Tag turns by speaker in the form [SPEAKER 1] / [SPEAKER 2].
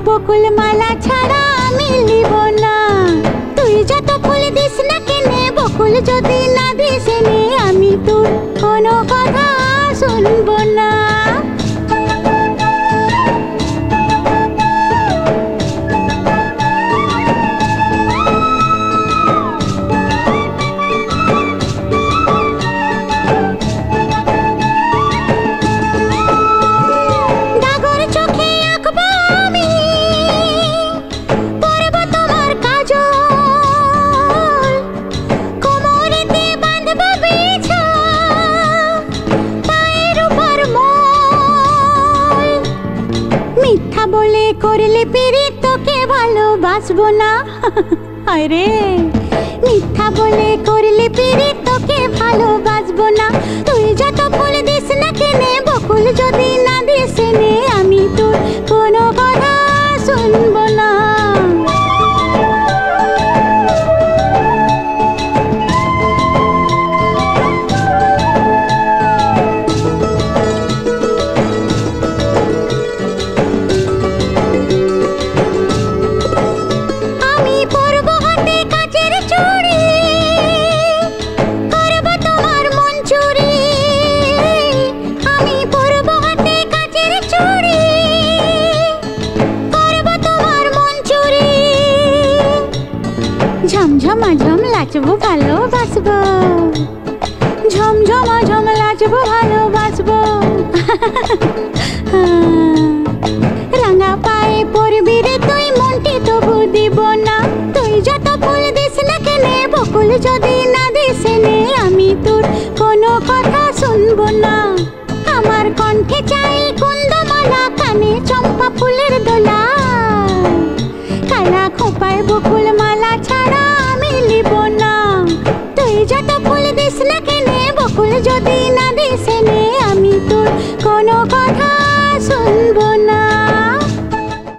[SPEAKER 1] বকুল মালা ছাড়া আমি লিব না। তুই যত ফুল দিস না কেনে, বকুল যদি না দিস নে, আমি তোর কোনো কথা শুনবো না। মিথ্যা বলে করলে পিরিত তোকে ভালোবাসবো না। আরে মিথ্যা বলে করলে পিরিত তোকে ভালোবাসবো না। তুই যত ফুল দিস না কেনে, বকুল যদি না দিস নে, আমি তোর কোনো কথা শুনবো না। ঝমঝমাঝম লাচবো ভালোবাসবো, ঝমঝমাঝম লাচবো ভালোবাসবো। রাঙা পায়ে পড়বি রে তুই, মনটি তবু দিব না। তুই যত ফুল দিস না কেনে, বকুল যদি না দিস নে, আমি তোর কোনো কথা শুনবো না। আমার কণ্ঠে চাই কুন্দমালা, কানে চম্পা ফুলের দোলা, কালা খোপায় বকুল মালা ছাড়া আমি লিব না। তুই যত ফুল দিস না কেনে, বকুল যদি না দিস নে, আমি তোর কোনো